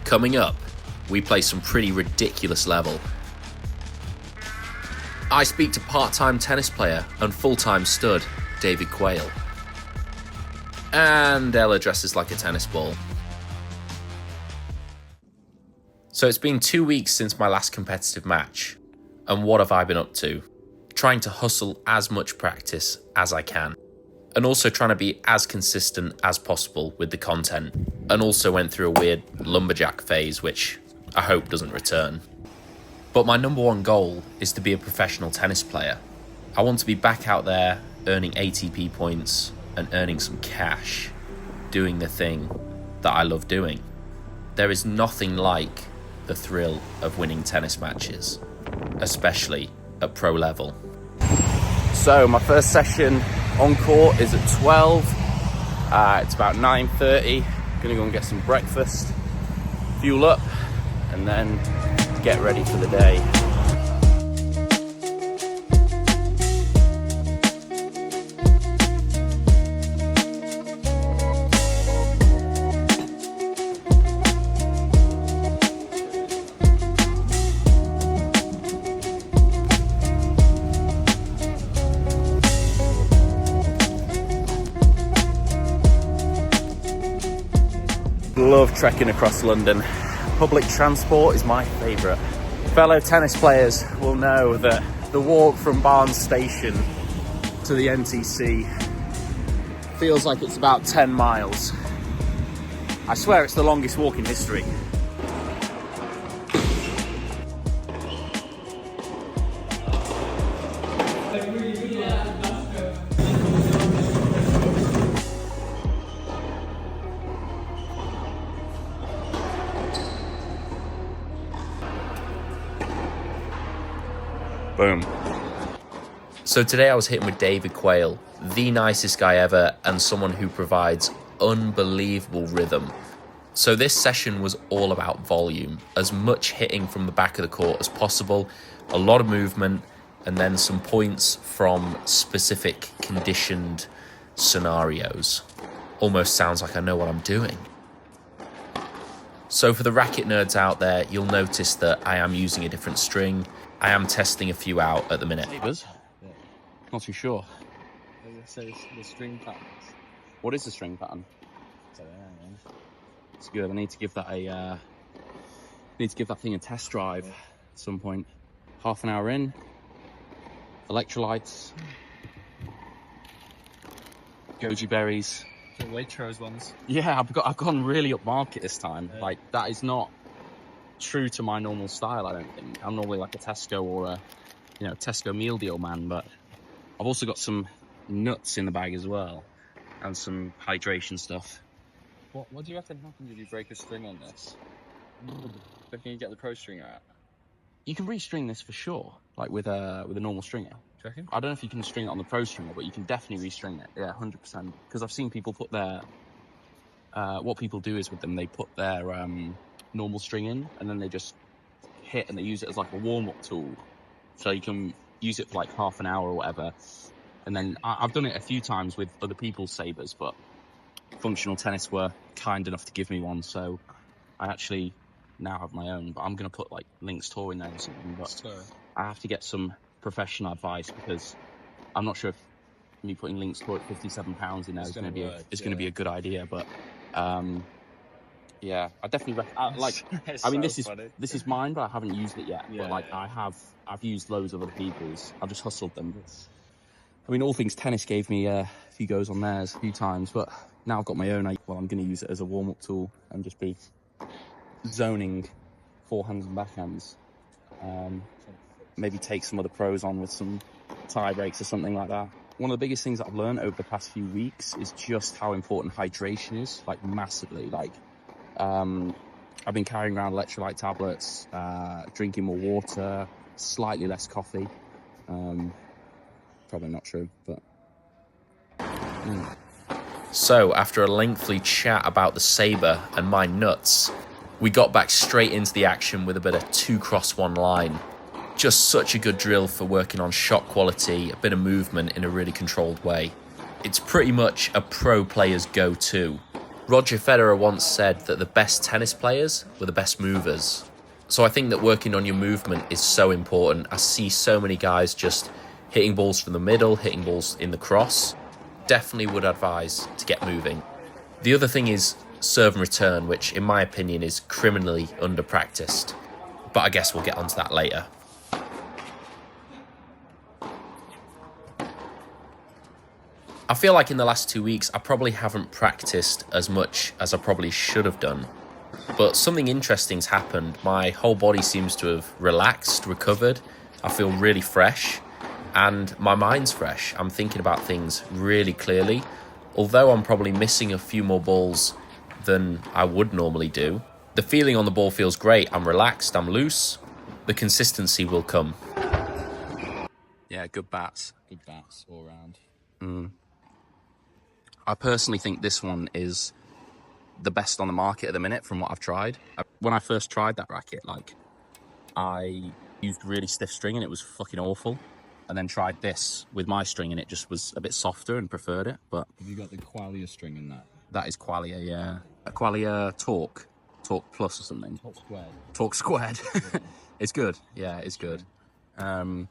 Coming up, we play some pretty ridiculous level. I speak to part-time tennis player and full-time stud, David Quayle. And Ella dresses like a tennis ball. So it's been 2 weeks since my last competitive match. And what have I been up to? Trying to hustle as much practice as I can. And also trying to be as consistent as possible with the content. And also went through a weird lumberjack phase, which I hope doesn't return. But my number one goal is to be a professional tennis player. I want to be back out there earning ATP points and earning some cash, doing the thing that I love doing. There is nothing like the thrill of winning tennis matches, especially at pro level. So my first session on court is at 12. It's about 9:30. Gonna go and get some breakfast, fuel up, and then get ready for the day. Love trekking across London. Public transport is my favourite. Fellow tennis players will know that the walk from Barnes Station to the NTC feels like it's about 10 miles. I swear it's the longest walk in history. Boom. So today I was hitting with David Quayle, the nicest guy ever and someone who provides unbelievable rhythm. So this session was all about volume, as much hitting from the back of the court as possible, a lot of movement, and then some points from specific conditioned scenarios. Almost sounds like I know what I'm doing. So for the racket nerds out there, you'll notice that I am using a different string. I am testing a few out at the minute. Yeah. Not too sure. So the string patterns. What is the string pattern? It's good. I need to give that thing a test drive at some point. Half an hour in. Electrolytes. Goji berries. The Waitrose ones. Yeah, I've gone really upmarket this time. Yeah. Like that is not true to my normal style, I don't think. I'm normally like a Tesco or a Tesco meal deal man, but I've also got some nuts in the bag as well and some hydration stuff. What do you reckon happens if you break a string on this? So can you get the pro stringer out? You can restring this for sure, like with a normal stringer. Do you reckon? I don't know if you can string it on the pro stringer, but you can definitely restring it. Yeah, 100%. Because I've seen people put their what people do is with them, they put their normal string in and then they just hit and they use it as like a warm-up tool, so you can use it for like half an hour or whatever. And then I've done it a few times with other people's sabers, but Functional Tennis were kind enough to give me one, so I actually now have my own. But I'm gonna put like Lynx Tour in there or something, but I have to get some professional advice because I'm not sure if me putting Lynx Tour at £57 in there is going to be a good idea, but yeah, I definitely this is mine, but I haven't used it yet. Yeah, but like I've used loads of other people's. I've just hustled them. I mean, All Things Tennis gave me a few goes on theirs a few times, but now I've got my own. I'm going to use it as a warm-up tool and just be zoning forehands and backhands. Maybe take some other pros on with some tie breaks or something like that. One of the biggest things that I've learned over the past few weeks is just how important hydration is, like massively. Like, I've been carrying around electrolyte tablets, drinking more water, slightly less coffee. Probably not true, but... So, after a lengthy chat about the saber and my nuts, we got back straight into the action with a bit of 2x1 line. Just such a good drill for working on shot quality, a bit of movement in a really controlled way. It's pretty much a pro player's go-to. Roger Federer once said that the best tennis players were the best movers. So I think that working on your movement is so important. I see so many guys just hitting balls from the middle, hitting balls in the cross. Definitely would advise to get moving. The other thing is serve and return, which in my opinion is criminally under-practiced. But I guess we'll get onto that later. I feel like in the last 2 weeks, I probably haven't practiced as much as I probably should have done. But something interesting's happened. My whole body seems to have relaxed, recovered. I feel really fresh and my mind's fresh. I'm thinking about things really clearly. Although I'm probably missing a few more balls than I would normally do, the feeling on the ball feels great. I'm relaxed, I'm loose. The consistency will come. Yeah, good bats. Good bats all round. I personally think this one is the best on the market at the minute from what I've tried. When I first tried that racket, like, I used really stiff string and it was fucking awful. And then tried this with my string and it just was a bit softer and preferred it. But Have you got the Qualia string in that? that is Qualia, yeah. A Qualia Talk Plus or something. Top squared. Talk Squared. It's good. Yeah, it's good. Yeah,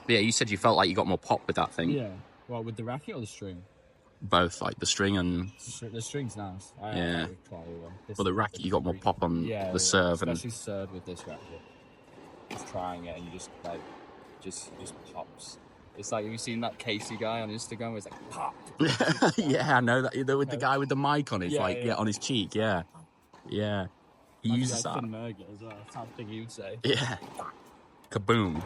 you said you felt like you got more pop with that thing. Yeah. Well, with the racket or the string? Both, like the string and... The string's nice. Yeah. like the Qualia one. Well, the racket, you got more pop on the serve. Especially serve with this racket. Just trying it and you just, like, just pops. It's like, have you seen that Casey guy on Instagram where it's like, pop? Yeah, I know that. With the guy with the mic on his, on his cheek, yeah. Yeah. He uses that. Finn Merget as well. That's the thing you'd say. Yeah. Kaboom.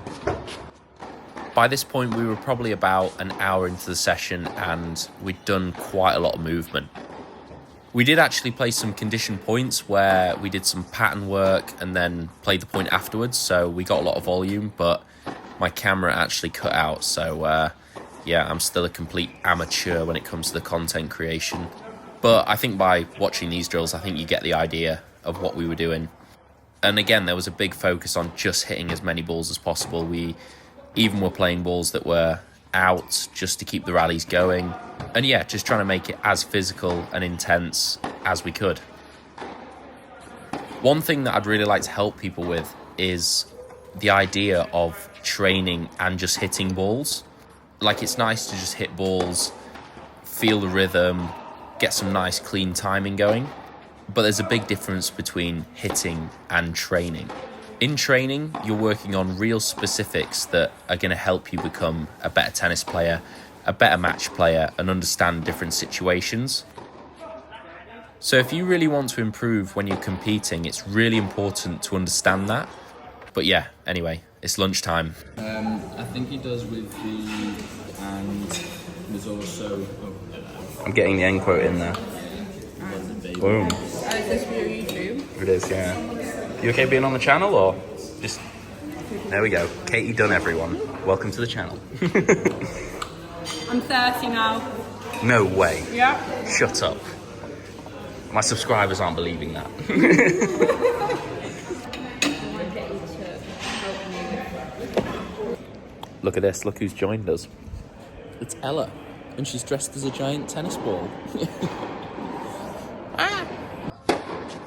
By this point, we were probably about an hour into the session and we'd done quite a lot of movement. We did actually play some condition points where we did some pattern work and then played the point afterwards, so we got a lot of volume, but my camera actually cut out, so yeah, I'm still a complete amateur when it comes to the content creation. But I think by watching these drills, I think you get the idea of what we were doing. And again, there was a big focus on just hitting as many balls as possible. We even were playing balls that were out just to keep the rallies going. And yeah, just trying to make it as physical and intense as we could. One thing that I'd really like to help people with is the idea of training and just hitting balls. Like, it's nice to just hit balls, feel the rhythm, get some nice clean timing going. But there's a big difference between hitting and training. In training, you're working on real specifics that are going to help you become a better tennis player, a better match player, and understand different situations. So if you really want to improve when you're competing, it's really important to understand that. But yeah, anyway, it's lunchtime. I think he does with the... and there's also... I'm getting the end quote in there. Boom. Is this for your YouTube? It is, yeah. You okay being on the channel, or just... There we go. Katie Dunn, everyone. Welcome to the channel. I'm 30 now. No way. Yeah. Shut up. My subscribers aren't believing that. Look at this, look who's joined us. It's Ella, and she's dressed as a giant tennis ball.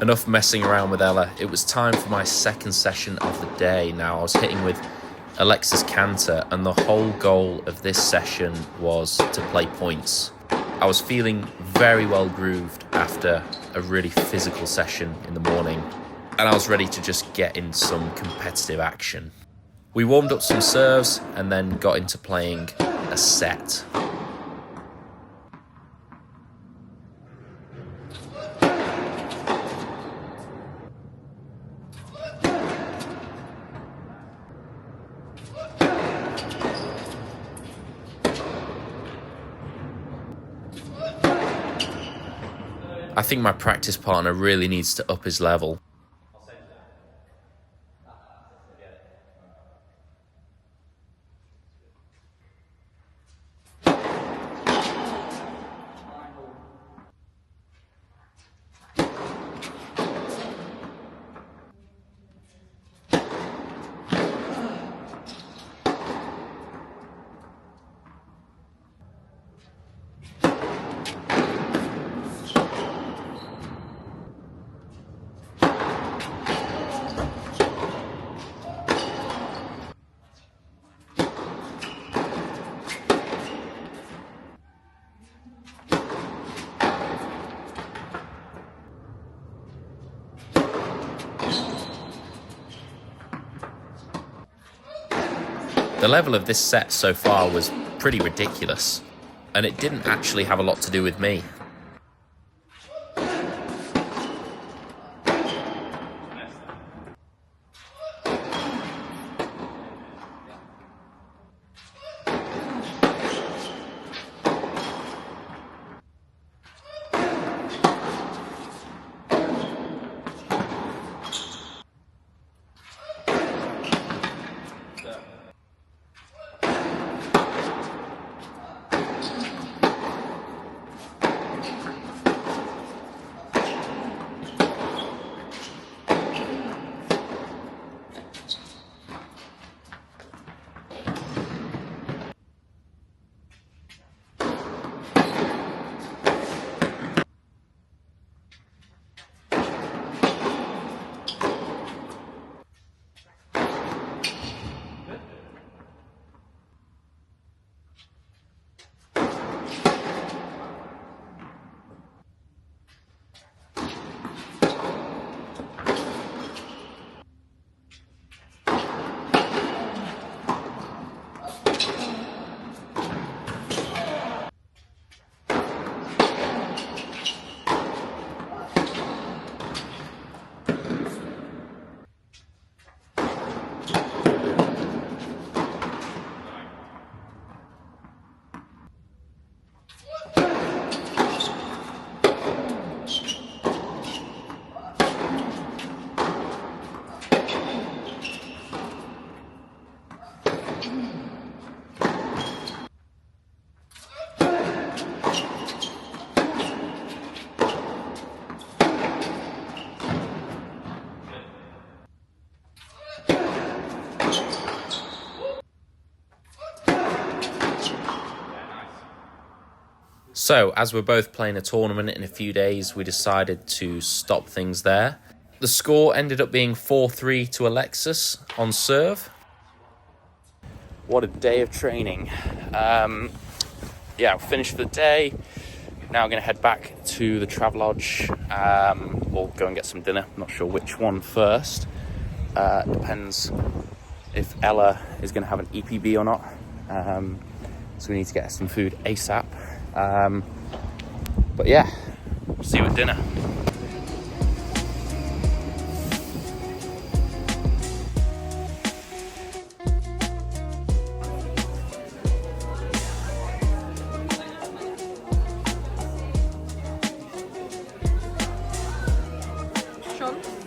Enough messing around with Ella. It was time for my second session of the day. Now, I was hitting with Alexis Cantor, and the whole goal of this session was to play points. I was feeling very well grooved after a really physical session in the morning, and I was ready to just get in some competitive action. We warmed up some serves and then got into playing a set. I think my practice partner really needs to up his level. The level of this set so far was pretty ridiculous, and it didn't actually have a lot to do with me. So, as we're both playing a tournament in a few days, we decided to stop things there. The score ended up being 4-3 to Alexis on serve. What a day of training. Yeah, finished for the day. Now I'm going to head back to the Travelodge. Or go and get some dinner. I'm not sure which one first. Depends if Ella is going to have an EPB or not. So we need to get her some food ASAP. But yeah, see you at dinner. Sean?